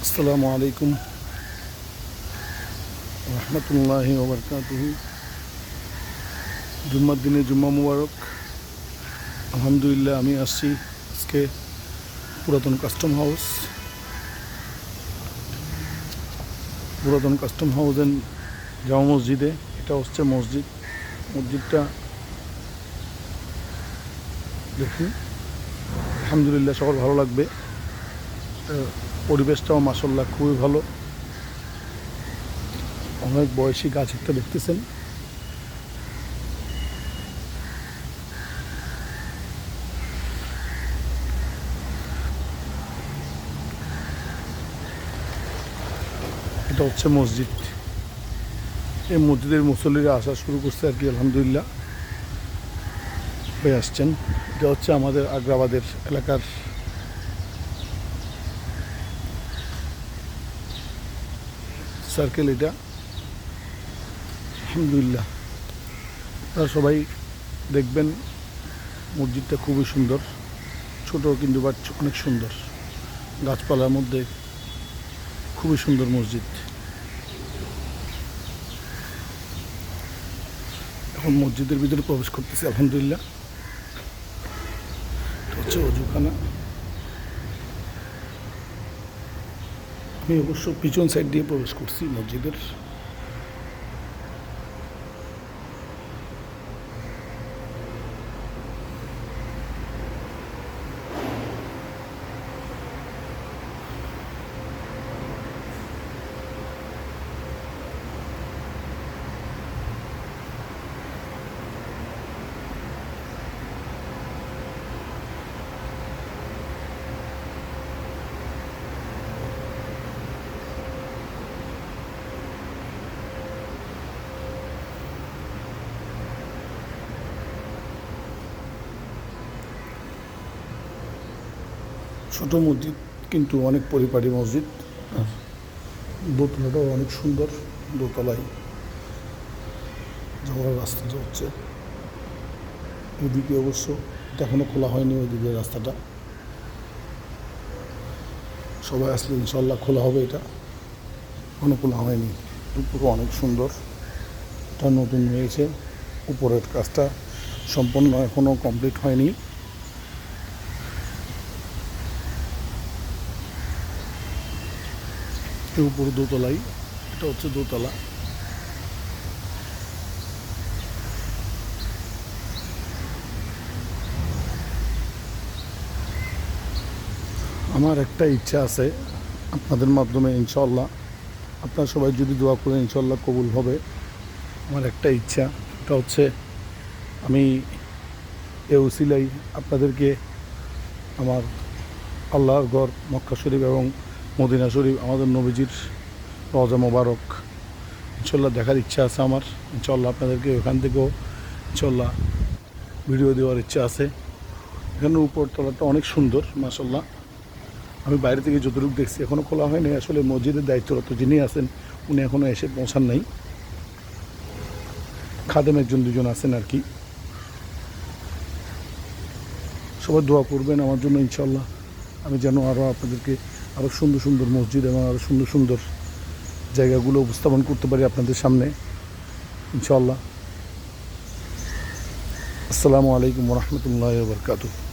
আসসালামু আলাইকুম রহমতুল্লাহি ওয়া বারাকাতুহু। জুম্মার দিনে জুম্মা মুবারক। আলহামদুলিল্লাহ, আমি আসছি আজকে পুরাতন কাস্টম হাউস এন্ড জামা মসজিদে। এটা হচ্ছে মসজিদটা দেখুন। আলহামদুলিল্লাহ, সবার ভালো লাগবে। পরিবেশটাও মাশাআল্লাহ খুবই ভালো। অনেক বয়সী গাছ একটা দেখতেছেন। এটা হচ্ছে মসজিদ। এই মসজিদের মুসল্লিরা আসা শুরু করছে আর কি। আলহামদুলিল্লাহ হয়ে আসছেন। এটা হচ্ছে আমাদের আগ্রাবাদের এলাকার সার্কেল এটা। আলহামদুলিল্লাহ, আপনারা সবাই দেখবেন। মসজিদটা খুবই সুন্দর, ছোট কিন্তু বাট অনেক সুন্দর। গাছপালার মধ্যে খুবই সুন্দর মসজিদ। এখন মসজিদের ভিতরে প্রবেশ করতেছি। আলহামদুলিল্লাহ, এটা হচ্ছে অজুখানা। আমি অবশ্য পিছন সাইড দিয়ে প্রবেশ করছি মসজিদের। ছোট মসজিদ কিন্তু অনেক পরিপাটি মসজিদ। আর দোতলাটাও অনেক সুন্দর। দোতলায় যাওয়ার রাস্তাটা হচ্ছে এদিকে। অবশ্য এটা এখনও খোলা হয়নি, ওইদিকে রাস্তাটা। সবাই আসলে ইনশাল্লাহ খোলা হবে। এটা এখনও খোলা হয়নি। উপরে অনেক সুন্দর, এটা নতুন হয়েছে। উপরের কাজটা সম্পূর্ণ এখনও কমপ্লিট হয়নি। উপরে দোতলায়, এটা হচ্ছে দোতলা। আমার একটা ইচ্ছা আছে আপনাদের মাধ্যমে, ইনশাল্লাহ আপনারা সবাই যদি দোয়া করেন ইনশাল্লাহ কবুল হবে। আমার একটা ইচ্ছা, এটা হচ্ছে আমি এ উসিলাই আপনাদেরকে আমার আল্লাহর ঘর মক্কা শরীফ এবং মদিনা শরীফ, আমাদের নবীজির রওজা মোবারক ইনশাল্লাহ দেখার ইচ্ছা আছে আমার। ইনশাল্লাহ আপনাদেরকে ওখান থেকেও ইনশাল্লাহ ভিডিও দেওয়ার ইচ্ছা আছে। এখানে উপরতলাটা অনেক সুন্দর মাশাল্লাহ। আমি বাইরে থেকে যতটুকু দেখছি এখনও খোলা হয়নি। আসলে মসজিদের দায়িত্বরত যিনি আছেন উনি এখনও এসে পৌঁছান নাই। খাদেম একজন দুজন আছেন আর কি। সবাই দোয়া করবেন আমার জন্য ইনশাল্লাহ, আমি যেন আরও আপনাদেরকে আরও সুন্দর সুন্দর মসজিদ এবং আরও সুন্দর সুন্দর জায়গাগুলো উপস্থাপন করতে পারি আপনাদের সামনে ইনশাল্লাহ। আসসালামু আলাইকুম ওয়া রাহমাতুল্লাহি ওয়া বারাকাতুহু।